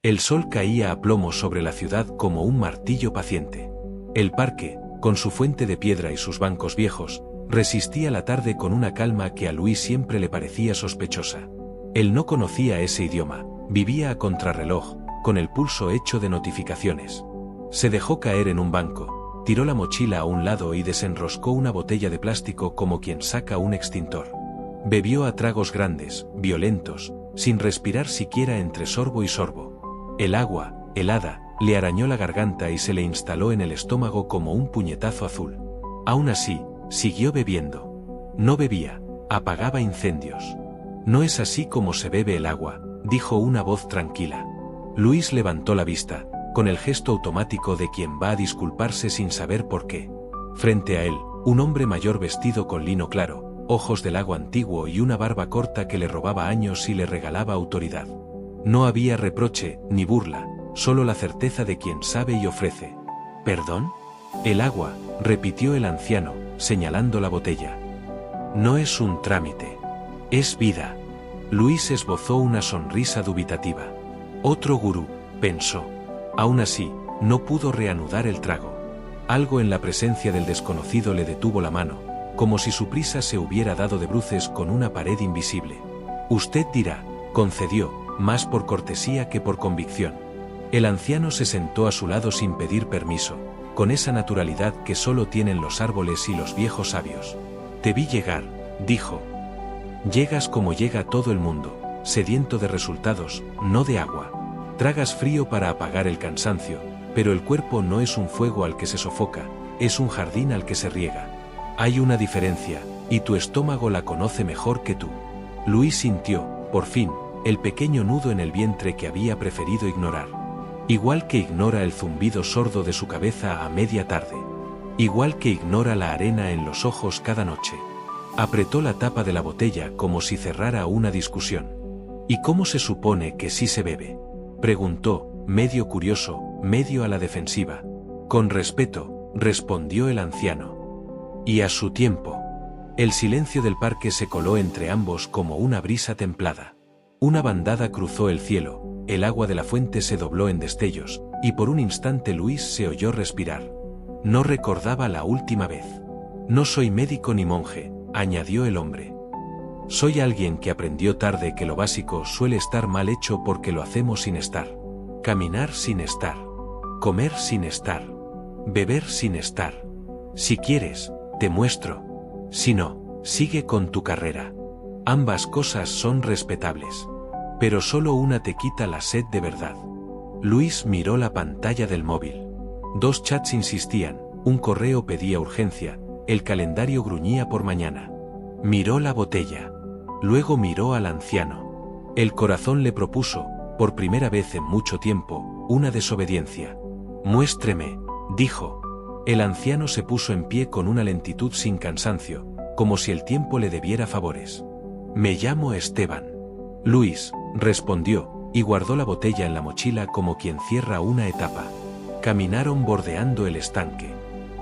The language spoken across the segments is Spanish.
El sol caía a plomo sobre la ciudad como un martillo paciente. El parque, con su fuente de piedra y sus bancos viejos, resistía la tarde con una calma que a Luis siempre le parecía sospechosa. Él no conocía ese idioma, vivía a contrarreloj, con el pulso hecho de notificaciones. Se dejó caer en un banco, tiró la mochila a un lado y desenroscó una botella de plástico como quien saca un extintor. Bebió a tragos grandes, violentos, sin respirar siquiera entre sorbo y sorbo. El agua, helada, le arañó la garganta y se le instaló en el estómago como un puñetazo azul. Aún así, siguió bebiendo. No bebía, apagaba incendios. No es así como se bebe el agua, dijo una voz tranquila. Luis levantó la vista, con el gesto automático de quien va a disculparse sin saber por qué. Frente a él, un hombre mayor vestido con lino claro, ojos de lago antiguo y una barba corta que le robaba años y le regalaba autoridad. No había reproche, ni burla, solo la certeza de quien sabe y ofrece. ¿Perdón? El agua, repitió el anciano, señalando la botella. No es un trámite. Es vida. Luis esbozó una sonrisa dubitativa. Otro gurú, pensó. Aún así, no pudo reanudar el trago. Algo en la presencia del desconocido le detuvo la mano, como si su prisa se hubiera dado de bruces con una pared invisible. Usted dirá, concedió, más por cortesía que por convicción. El anciano se sentó a su lado sin pedir permiso, con esa naturalidad que solo tienen los árboles y los viejos sabios. Te vi llegar, dijo. Llegas como llega todo el mundo, sediento de resultados, no de agua. Tragas frío para apagar el cansancio, pero el cuerpo no es un fuego al que se sofoca, es un jardín al que se riega. Hay una diferencia, y tu estómago la conoce mejor que tú. Luis sintió, por fin, el pequeño nudo en el vientre que había preferido ignorar. Igual que ignora el zumbido sordo de su cabeza a media tarde. Igual que ignora la arena en los ojos cada noche. Apretó la tapa de la botella como si cerrara una discusión. ¿Y cómo se supone que sí se bebe?, preguntó, medio curioso, medio a la defensiva. Con respeto, respondió el anciano. Y a su tiempo. El silencio del parque se coló entre ambos como una brisa templada. Una bandada cruzó el cielo, el agua de la fuente se dobló en destellos, y por un instante Luis se oyó respirar. No recordaba la última vez. No soy médico ni monje, añadió el hombre. Soy alguien que aprendió tarde que lo básico suele estar mal hecho porque lo hacemos sin estar. Caminar sin estar. Comer sin estar. Beber sin estar. Si quieres, te muestro. Si no, sigue con tu carrera. Ambas cosas son respetables. Pero solo una te quita la sed de verdad. Luis miró la pantalla del móvil. 2 chats insistían, un correo pedía urgencia, el calendario gruñía por mañana. Miró la botella. Luego miró al anciano. El corazón le propuso, por primera vez en mucho tiempo, una desobediencia. Muéstreme, dijo. El anciano se puso en pie con una lentitud sin cansancio, como si el tiempo le debiera favores. Me llamo Esteban. Luis, respondió, y guardó la botella en la mochila como quien cierra una etapa. Caminaron bordeando el estanque.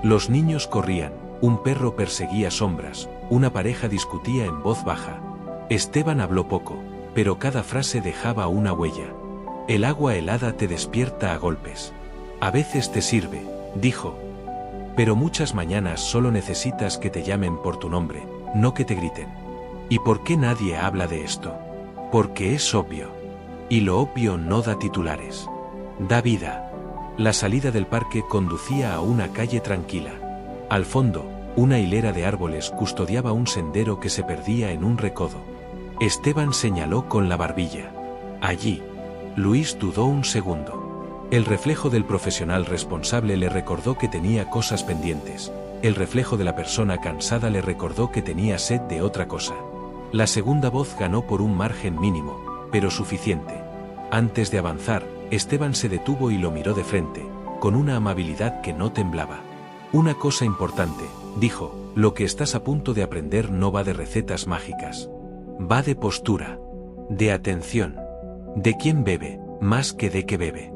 Los niños corrían, un perro perseguía sombras, una pareja discutía en voz baja. Esteban habló poco, pero cada frase dejaba una huella. El agua helada te despierta a golpes. A veces te sirve, dijo. Pero muchas mañanas solo necesitas que te llamen por tu nombre, no que te griten. ¿Y por qué nadie habla de esto? Porque es obvio. Y lo obvio no da titulares. Da vida. La salida del parque conducía a una calle tranquila. Al fondo, una hilera de árboles custodiaba un sendero que se perdía en un recodo. Esteban señaló con la barbilla. Allí. Luis dudó un segundo. El reflejo del profesional responsable le recordó que tenía cosas pendientes. El reflejo de la persona cansada le recordó que tenía sed de otra cosa. La segunda voz ganó por un margen mínimo, pero suficiente. Antes de avanzar, Esteban se detuvo y lo miró de frente, con una amabilidad que no temblaba. Una cosa importante, dijo, lo que estás a punto de aprender no va de recetas mágicas. Va de postura, de atención, de quién bebe, más que de qué bebe.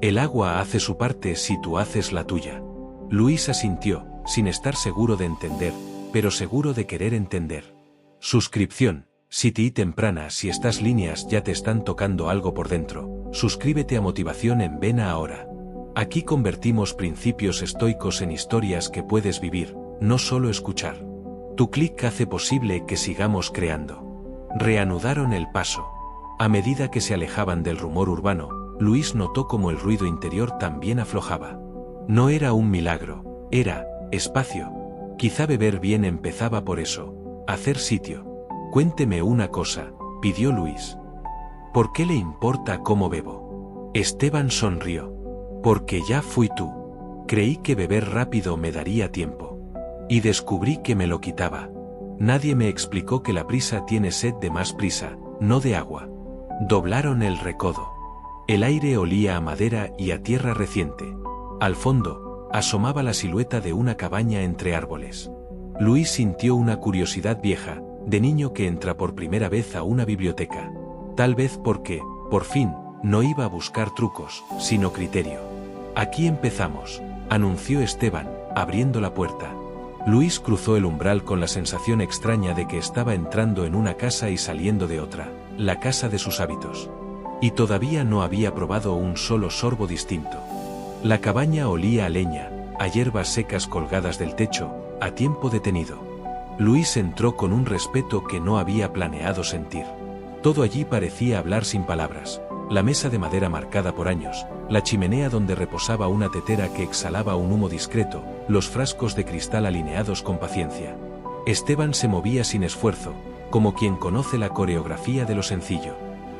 El agua hace su parte si tú haces la tuya. Luis asintió, sin estar seguro de entender, pero seguro de querer entender. Suscripción, City temprana. Si estas líneas ya te están tocando algo por dentro, suscríbete a Motivación en Vena ahora. Aquí convertimos principios estoicos en historias que puedes vivir, no solo escuchar. Tu clic hace posible que sigamos creando. Reanudaron el paso. A medida que se alejaban del rumor urbano, Luis notó cómo el ruido interior también aflojaba. No era un milagro, era espacio. Quizá beber bien empezaba por eso. Hacer sitio. Cuénteme una cosa, pidió Luis. ¿Por qué le importa cómo bebo? Esteban sonrió. Porque ya fui tú. Creí que beber rápido me daría tiempo. Y descubrí que me lo quitaba. Nadie me explicó que la prisa tiene sed de más prisa, no de agua. Doblaron el recodo. El aire olía a madera y a tierra reciente. Al fondo, asomaba la silueta de una cabaña entre árboles. Luis sintió una curiosidad vieja, de niño que entra por primera vez a una biblioteca. Tal vez porque, por fin, no iba a buscar trucos, sino criterio. Aquí empezamos, anunció Esteban, abriendo la puerta. Luis cruzó el umbral con la sensación extraña de que estaba entrando en una casa y saliendo de otra, la casa de sus hábitos. Y todavía no había probado un solo sorbo distinto. La cabaña olía a leña, a hierbas secas colgadas del techo, a tiempo detenido. Luis entró con un respeto que no había planeado sentir. Todo allí parecía hablar sin palabras. La mesa de madera marcada por años, la chimenea donde reposaba una tetera que exhalaba un humo discreto, los frascos de cristal alineados con paciencia. Esteban se movía sin esfuerzo, como quien conoce la coreografía de lo sencillo.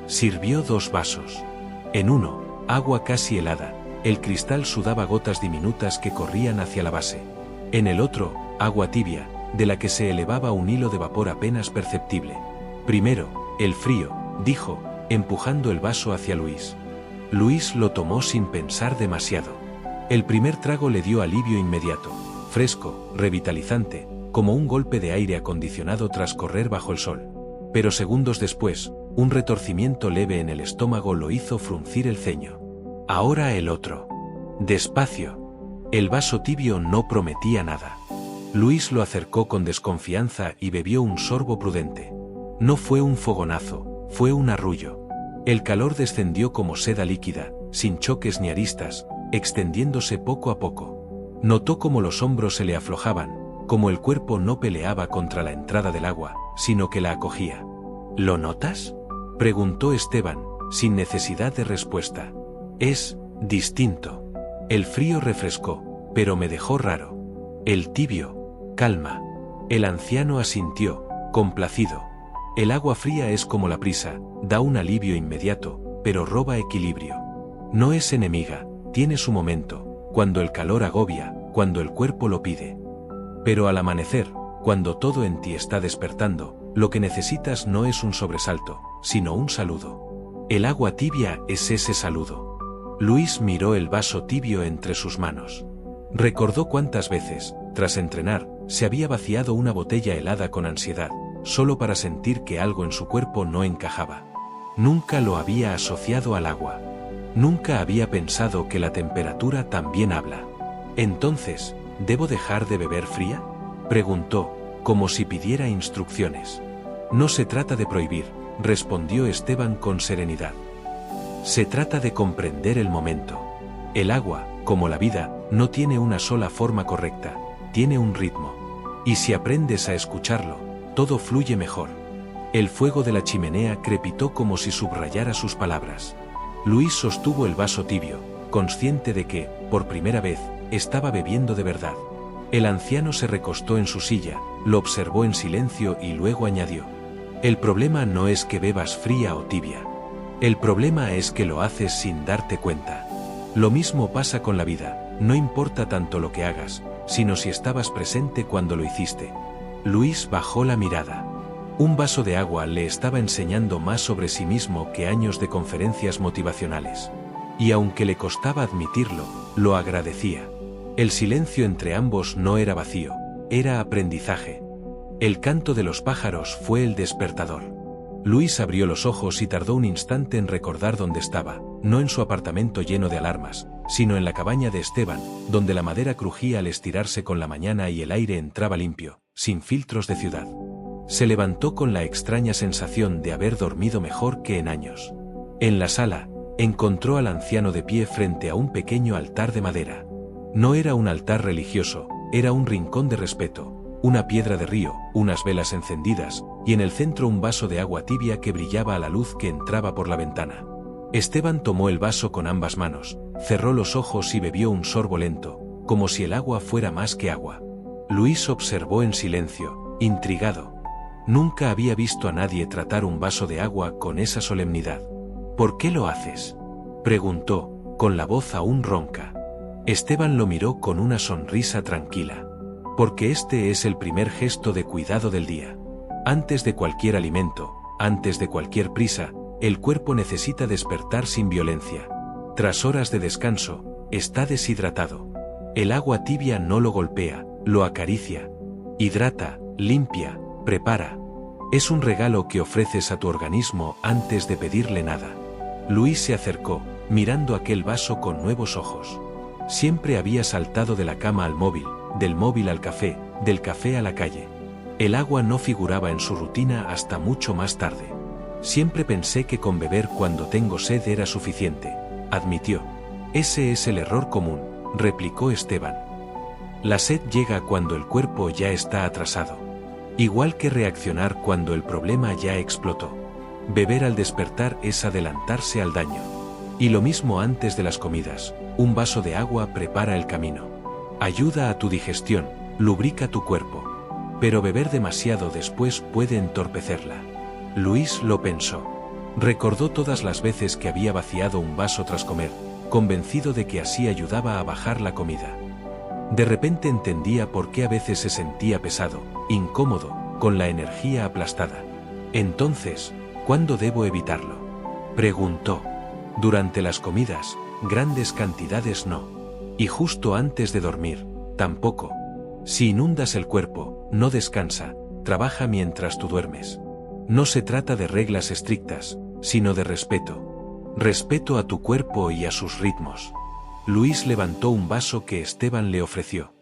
Sirvió 2 vasos. En uno, agua casi helada, el cristal sudaba gotas diminutas que corrían hacia la base. En el otro, agua tibia, de la que se elevaba un hilo de vapor apenas perceptible. Primero, el frío, dijo, empujando el vaso hacia Luis. Luis lo tomó sin pensar demasiado. El primer trago le dio alivio inmediato, fresco, revitalizante, como un golpe de aire acondicionado tras correr bajo el sol. Pero segundos después, un retorcimiento leve en el estómago lo hizo fruncir el ceño. Ahora el otro. Despacio. El vaso tibio no prometía nada. Luis lo acercó con desconfianza y bebió un sorbo prudente. No fue un fogonazo, fue un arrullo. El calor descendió como seda líquida, sin choques ni aristas, extendiéndose poco a poco. Notó cómo los hombros se le aflojaban, como el cuerpo no peleaba contra la entrada del agua, sino que la acogía. ¿Lo notas?, preguntó Esteban, sin necesidad de respuesta. Es distinto. El frío refrescó, pero me dejó raro. El tibio, calma. El anciano asintió, complacido. El agua fría es como la prisa, da un alivio inmediato, pero roba equilibrio. No es enemiga, tiene su momento, cuando el calor agobia, cuando el cuerpo lo pide. Pero al amanecer, cuando todo en ti está despertando, lo que necesitas no es un sobresalto, sino un saludo. El agua tibia es ese saludo. Luis miró el vaso tibio entre sus manos. Recordó cuántas veces, tras entrenar, se había vaciado una botella helada con ansiedad, solo para sentir que algo en su cuerpo no encajaba. Nunca lo había asociado al agua. Nunca había pensado que la temperatura también habla. Entonces, ¿debo dejar de beber fría?, preguntó, como si pidiera instrucciones. No se trata de prohibir, respondió Esteban con serenidad. Se trata de comprender el momento. El agua, como la vida, no tiene una sola forma correcta, tiene un ritmo. Y si aprendes a escucharlo, todo fluye mejor. El fuego de la chimenea crepitó como si subrayara sus palabras. Luis sostuvo el vaso tibio, consciente de que, por primera vez, estaba bebiendo de verdad. El anciano se recostó en su silla, lo observó en silencio y luego añadió: el problema no es que bebas fría o tibia. El problema es que lo haces sin darte cuenta. Lo mismo pasa con la vida, no importa tanto lo que hagas, sino si estabas presente cuando lo hiciste. Luis bajó la mirada. Un vaso de agua le estaba enseñando más sobre sí mismo que años de conferencias motivacionales. Y aunque le costaba admitirlo, lo agradecía. El silencio entre ambos no era vacío, era aprendizaje. El canto de los pájaros fue el despertador. Luis abrió los ojos y tardó un instante en recordar dónde estaba, no en su apartamento lleno de alarmas, sino en la cabaña de Esteban, donde la madera crujía al estirarse con la mañana y el aire entraba limpio, sin filtros de ciudad. Se levantó con la extraña sensación de haber dormido mejor que en años. En la sala, encontró al anciano de pie frente a un pequeño altar de madera. No era un altar religioso, era un rincón de respeto, una piedra de río, unas velas encendidas, y en el centro un vaso de agua tibia que brillaba a la luz que entraba por la ventana. Esteban tomó el vaso con ambas manos, cerró los ojos y bebió un sorbo lento, como si el agua fuera más que agua. Luis observó en silencio, intrigado. Nunca había visto a nadie tratar un vaso de agua con esa solemnidad. ¿Por qué lo haces?, preguntó, con la voz aún ronca. Esteban lo miró con una sonrisa tranquila. Porque este es el primer gesto de cuidado del día. Antes de cualquier alimento, antes de cualquier prisa, el cuerpo necesita despertar sin violencia. Tras horas de descanso, está deshidratado. El agua tibia no lo golpea, lo acaricia. Hidrata, limpia, prepara. Es un regalo que ofreces a tu organismo antes de pedirle nada. Luis se acercó, mirando aquel vaso con nuevos ojos. Siempre había saltado de la cama al móvil, del móvil al café, del café a la calle. El agua no figuraba en su rutina hasta mucho más tarde. Siempre pensé que con beber cuando tengo sed era suficiente, admitió. Ese es el error común, replicó Esteban. La sed llega cuando el cuerpo ya está atrasado. Igual que reaccionar cuando el problema ya explotó. Beber al despertar es adelantarse al daño. Y lo mismo antes de las comidas, un vaso de agua prepara el camino. Ayuda a tu digestión, lubrica tu cuerpo. Pero beber demasiado después puede entorpecerla. Luis lo pensó. Recordó todas las veces que había vaciado un vaso tras comer, convencido de que así ayudaba a bajar la comida. De repente entendía por qué a veces se sentía pesado, incómodo, con la energía aplastada. Entonces, ¿cuándo debo evitarlo?, preguntó. Durante las comidas, grandes cantidades no. Y justo antes de dormir, tampoco. Si inundas el cuerpo, no descansa, trabaja mientras tú duermes. No se trata de reglas estrictas, sino de respeto. Respeto a tu cuerpo y a sus ritmos. Luis levantó un vaso que Esteban le ofreció.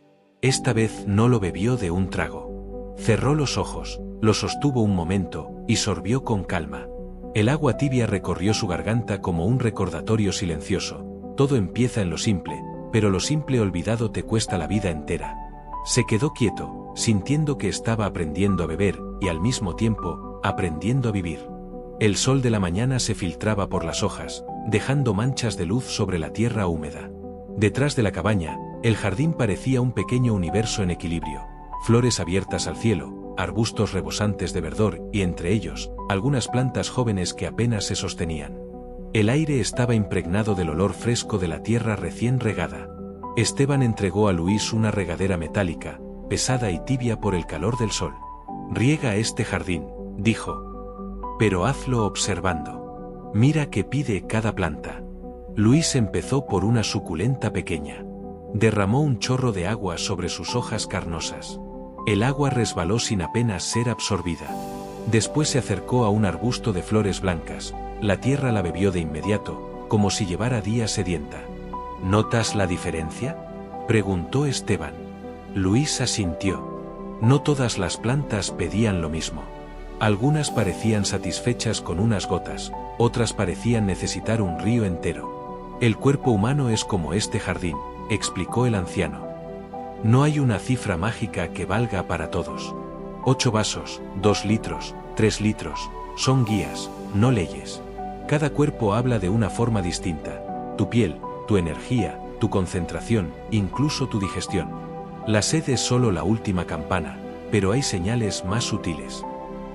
Esta vez no lo bebió de un trago. Cerró los ojos, lo sostuvo un momento, y sorbió con calma. El agua tibia recorrió su garganta como un recordatorio silencioso. Todo empieza en lo simple, pero lo simple olvidado te cuesta la vida entera. Se quedó quieto, sintiendo que estaba aprendiendo a beber, y al mismo tiempo, aprendiendo a vivir. El sol de la mañana se filtraba por las hojas, dejando manchas de luz sobre la tierra húmeda. Detrás de la cabaña, el jardín parecía un pequeño universo en equilibrio. Flores abiertas al cielo, arbustos rebosantes de verdor y entre ellos, algunas plantas jóvenes que apenas se sostenían. El aire estaba impregnado del olor fresco de la tierra recién regada. Esteban entregó a Luis una regadera metálica, pesada y tibia por el calor del sol. «Riega este jardín», dijo. «Pero hazlo observando. Mira qué pide cada planta». Luis empezó por una suculenta pequeña. Derramó un chorro de agua sobre sus hojas carnosas. El agua resbaló sin apenas ser absorbida. Después se acercó a un arbusto de flores blancas. La tierra la bebió de inmediato, como si llevara días sedienta. «¿Notas la diferencia?», preguntó Esteban. Luis asintió. No todas las plantas pedían lo mismo. Algunas parecían satisfechas con unas gotas, otras parecían necesitar un río entero. «El cuerpo humano es como este jardín», explicó el anciano. «No hay una cifra mágica que valga para todos. 8 vasos, 2 litros, 3 litros, son guías, no leyes. Cada cuerpo habla de una forma distinta. Tu piel, tu energía, tu concentración, incluso tu digestión. La sed es solo la última campana, pero hay señales más sutiles».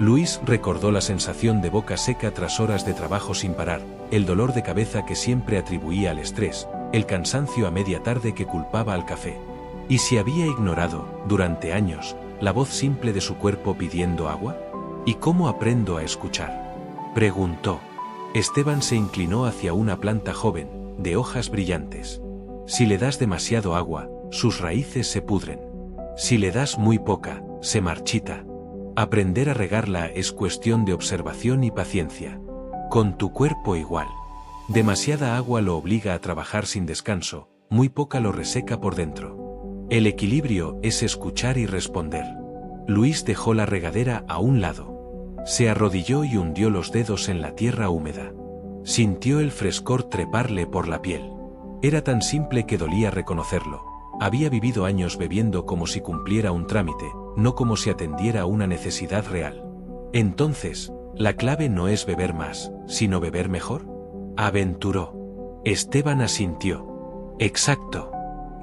Luis recordó la sensación de boca seca tras horas de trabajo sin parar, el dolor de cabeza que siempre atribuía al estrés, el cansancio a media tarde que culpaba al café. ¿Y si había ignorado, durante años, la voz simple de su cuerpo pidiendo agua? ¿Y cómo aprendo a escuchar?, preguntó. Esteban se inclinó hacia una planta joven, de hojas brillantes. Si le das demasiado agua, sus raíces se pudren. Si le das muy poca, se marchita. Aprender a regarla es cuestión de observación y paciencia. Con tu cuerpo igual. Demasiada agua lo obliga a trabajar sin descanso, muy poca lo reseca por dentro. El equilibrio es escuchar y responder. Luis dejó la regadera a un lado. Se arrodilló y hundió los dedos en la tierra húmeda. Sintió el frescor treparle por la piel. Era tan simple que dolía reconocerlo. Había vivido años bebiendo como si cumpliera un trámite, no como si atendiera a una necesidad real. Entonces, la clave no es beber más, sino beber mejor, aventuró. Esteban asintió. Exacto.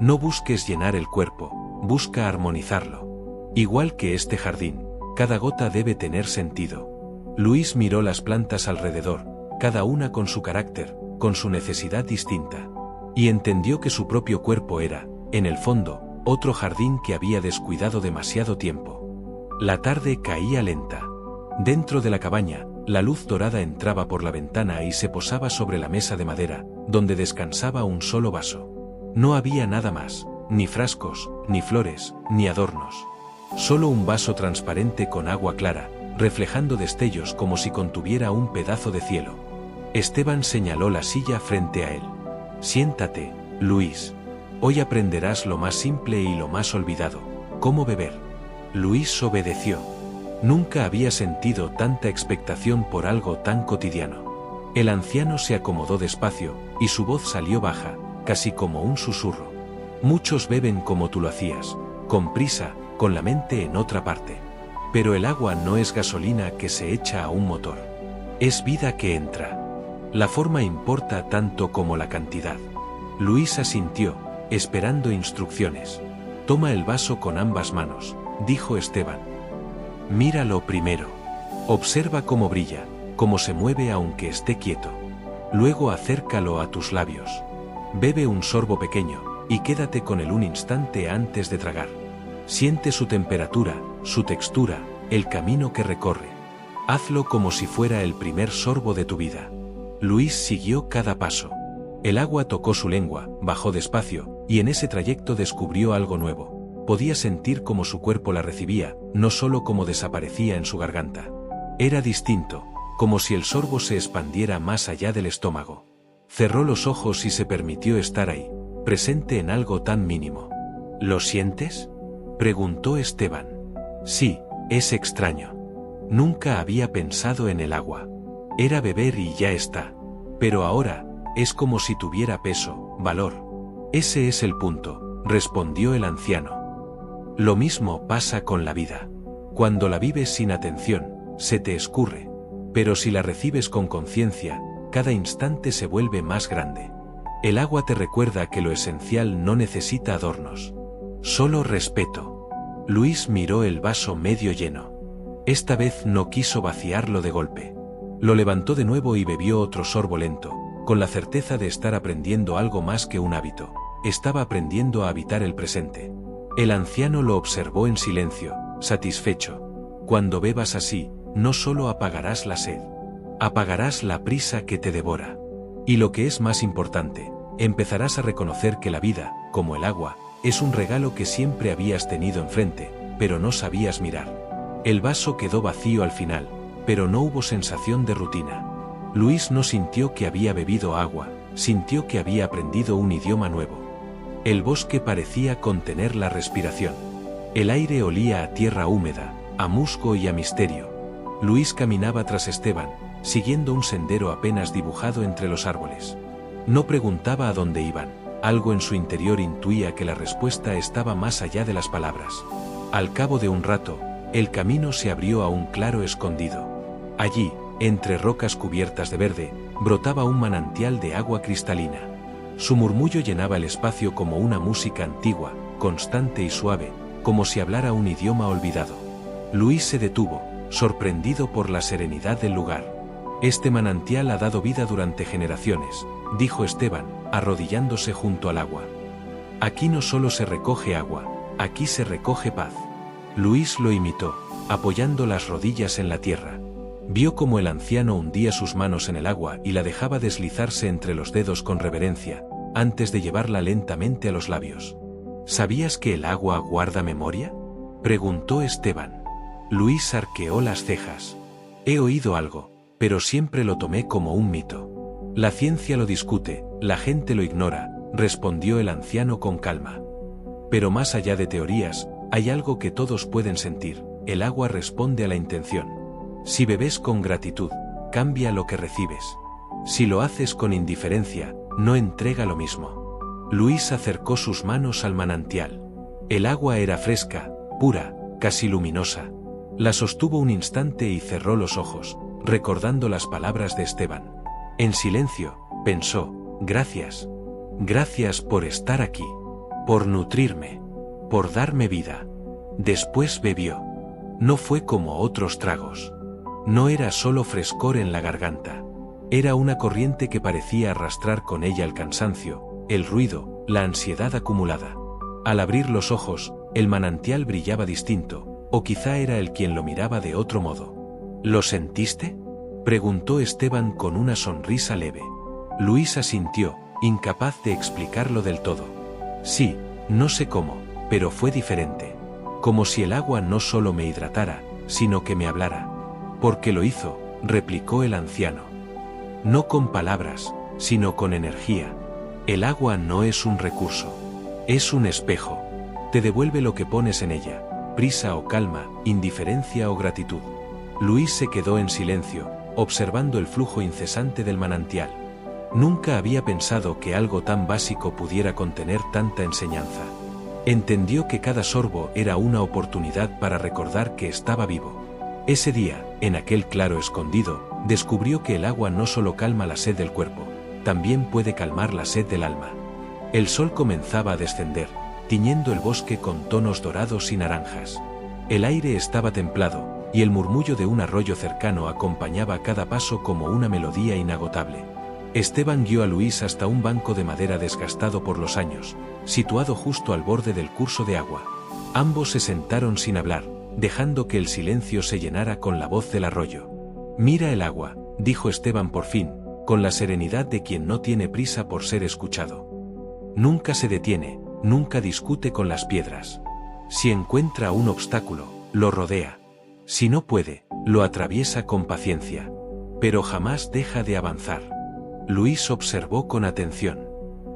No busques llenar el cuerpo, busca armonizarlo. Igual que este jardín, cada gota debe tener sentido. Luis miró las plantas alrededor, cada una con su carácter, con su necesidad distinta. Y entendió que su propio cuerpo era, en el fondo, otro jardín que había descuidado demasiado tiempo. La tarde caía lenta. Dentro de la cabaña, la luz dorada entraba por la ventana y se posaba sobre la mesa de madera, donde descansaba un solo vaso. No había nada más, ni frascos, ni flores, ni adornos. Solo un vaso transparente con agua clara, reflejando destellos como si contuviera un pedazo de cielo. Esteban señaló la silla frente a él. Siéntate, Luis. Hoy aprenderás lo más simple y lo más olvidado, cómo beber. Luis obedeció. Nunca había sentido tanta expectación por algo tan cotidiano. El anciano se acomodó despacio, y su voz salió baja, casi como un susurro. Muchos beben como tú lo hacías, con prisa, con la mente en otra parte. Pero el agua no es gasolina que se echa a un motor. Es vida que entra. La forma importa tanto como la cantidad. Luis asintió, esperando instrucciones. Toma el vaso con ambas manos, dijo Esteban. Míralo primero. Observa cómo brilla, cómo se mueve aunque esté quieto. Luego acércalo a tus labios. Bebe un sorbo pequeño, y quédate con él un instante antes de tragar. Siente su temperatura, su textura, el camino que recorre. Hazlo como si fuera el primer sorbo de tu vida. Luis siguió cada paso. El agua tocó su lengua, bajó despacio, y en ese trayecto descubrió algo nuevo. Podía sentir cómo su cuerpo la recibía, no solo cómo desaparecía en su garganta. Era distinto, como si el sorbo se expandiera más allá del estómago. Cerró los ojos y se permitió estar ahí, presente en algo tan mínimo. ¿Lo sientes?, preguntó Esteban. Sí, es extraño. Nunca había pensado en el agua. Era beber y ya está. Pero ahora, es como si tuviera peso, valor. Ese es el punto, respondió el anciano. Lo mismo pasa con la vida. Cuando la vives sin atención, se te escurre. Pero si la recibes con conciencia, cada instante se vuelve más grande. El agua te recuerda que lo esencial no necesita adornos. Solo respeto. Luis miró el vaso medio lleno. Esta vez no quiso vaciarlo de golpe. Lo levantó de nuevo y bebió otro sorbo lento, con la certeza de estar aprendiendo algo más que un hábito. Estaba aprendiendo a habitar el presente. El anciano lo observó en silencio, satisfecho. Cuando bebas así, no solo apagarás la sed, apagarás la prisa que te devora. Y lo que es más importante, empezarás a reconocer que la vida, como el agua, es un regalo que siempre habías tenido enfrente, pero no sabías mirar. El vaso quedó vacío al final, pero no hubo sensación de rutina. Luis no sintió que había bebido agua, sintió que había aprendido un idioma nuevo. El bosque parecía contener la respiración. El aire olía a tierra húmeda, a musgo y a misterio. Luis caminaba tras Esteban, siguiendo un sendero apenas dibujado entre los árboles. No preguntaba a dónde iban, algo en su interior intuía que la respuesta estaba más allá de las palabras. Al cabo de un rato, el camino se abrió a un claro escondido. Allí, entre rocas cubiertas de verde, brotaba un manantial de agua cristalina. Su murmullo llenaba el espacio como una música antigua, constante y suave, como si hablara un idioma olvidado. Luis se detuvo, sorprendido por la serenidad del lugar. Este manantial ha dado vida durante generaciones, dijo Esteban, arrodillándose junto al agua. Aquí no solo se recoge agua, aquí se recoge paz. Luis lo imitó, apoyando las rodillas en la tierra. Vio cómo el anciano hundía sus manos en el agua y la dejaba deslizarse entre los dedos con reverencia, antes de llevarla lentamente a los labios. ¿Sabías que el agua guarda memoria?, preguntó Esteban. Luis arqueó las cejas. He oído algo, pero siempre lo tomé como un mito. La ciencia lo discute, la gente lo ignora, respondió el anciano con calma. Pero más allá de teorías, hay algo que todos pueden sentir, el agua responde a la intención. Si bebes con gratitud, cambia lo que recibes. Si lo haces con indiferencia, no entrega lo mismo. Luis acercó sus manos al manantial. El agua era fresca, pura, casi luminosa. La sostuvo un instante y cerró los ojos, recordando las palabras de Esteban. En silencio, pensó: gracias. Gracias por estar aquí. Por nutrirme. Por darme vida. Después bebió. No fue como otros tragos. No era solo frescor en la garganta. Era una corriente que parecía arrastrar con ella el cansancio, el ruido, la ansiedad acumulada. Al abrir los ojos, el manantial brillaba distinto, o quizá era él quien lo miraba de otro modo. ¿Lo sentiste?, preguntó Esteban con una sonrisa leve. Luis asintió, incapaz de explicarlo del todo. Sí, no sé cómo, pero fue diferente. Como si el agua no solo me hidratara, sino que me hablara. Porque lo hizo, replicó el anciano. No con palabras, sino con energía. El agua no es un recurso. Es un espejo. Te devuelve lo que pones en ella: prisa o calma, indiferencia o gratitud. Luis se quedó en silencio, observando el flujo incesante del manantial. Nunca había pensado que algo tan básico pudiera contener tanta enseñanza. Entendió que cada sorbo era una oportunidad para recordar que estaba vivo. Ese día, en aquel claro escondido, descubrió que el agua no solo calma la sed del cuerpo, también puede calmar la sed del alma. El sol comenzaba a descender, tiñendo el bosque con tonos dorados y naranjas. El aire estaba templado, y el murmullo de un arroyo cercano acompañaba cada paso como una melodía inagotable. Esteban guió a Luis hasta un banco de madera desgastado por los años, situado justo al borde del curso de agua. Ambos se sentaron sin hablar, dejando que el silencio se llenara con la voz del arroyo. Mira el agua, dijo Esteban por fin, con la serenidad de quien no tiene prisa por ser escuchado. Nunca se detiene, nunca discute con las piedras. Si encuentra un obstáculo, lo rodea. Si no puede, lo atraviesa con paciencia. Pero jamás deja de avanzar. Luis observó con atención.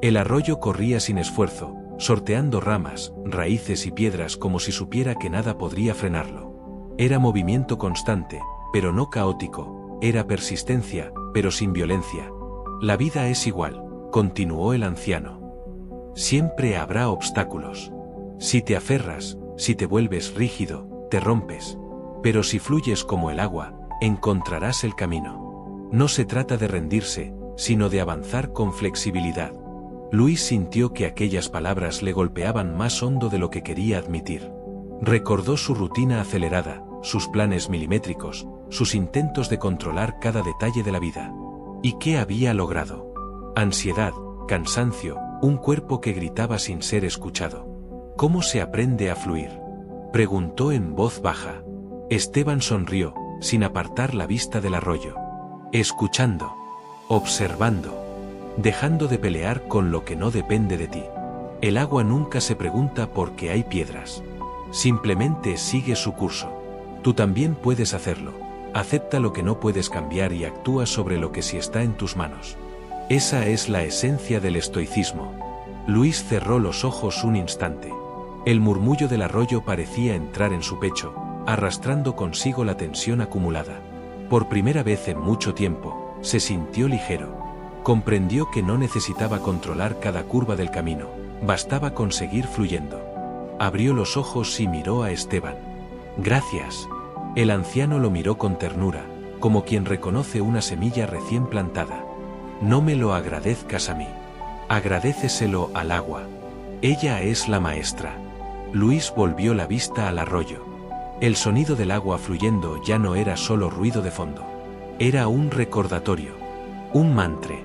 El arroyo corría sin esfuerzo, sorteando ramas, raíces y piedras como si supiera que nada podría frenarlo. Era movimiento constante, pero no caótico, era persistencia, pero sin violencia. La vida es igual, continuó el anciano. Siempre habrá obstáculos. Si te aferras, si te vuelves rígido, te rompes. Pero si fluyes como el agua, encontrarás el camino. No se trata de rendirse, sino de avanzar con flexibilidad. Luis sintió que aquellas palabras le golpeaban más hondo de lo que quería admitir. Recordó su rutina acelerada, sus planes milimétricos, sus intentos de controlar cada detalle de la vida. ¿Y qué había logrado? Ansiedad, cansancio, un cuerpo que gritaba sin ser escuchado. ¿Cómo se aprende a fluir?, preguntó en voz baja. Esteban sonrió, sin apartar la vista del arroyo. Escuchando. Observando. Dejando de pelear con lo que no depende de ti. El agua nunca se pregunta por qué hay piedras. Simplemente sigue su curso. Tú también puedes hacerlo. Acepta lo que no puedes cambiar y actúa sobre lo que sí está en tus manos. Esa es la esencia del estoicismo. Luis cerró los ojos un instante. El murmullo del arroyo parecía entrar en su pecho, arrastrando consigo la tensión acumulada. Por primera vez en mucho tiempo, se sintió ligero. Comprendió que no necesitaba controlar cada curva del camino, bastaba con seguir fluyendo. Abrió los ojos y miró a Esteban. Gracias. El anciano lo miró con ternura, como quien reconoce una semilla recién plantada. No me lo agradezcas a mí. Agradéceselo al agua. Ella es la maestra. Luis volvió la vista al arroyo. El sonido del agua fluyendo ya no era solo ruido de fondo. Era un recordatorio. Un mantra.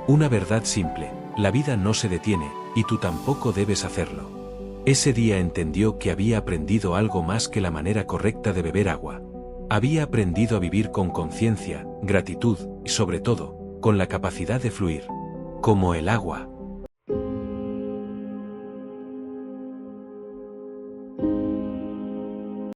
Una verdad simple: la vida no se detiene, y tú tampoco debes hacerlo. Ese día entendió que había aprendido algo más que la manera correcta de beber agua. Había aprendido a vivir con conciencia, gratitud, y sobre todo, con la capacidad de fluir. Como el agua.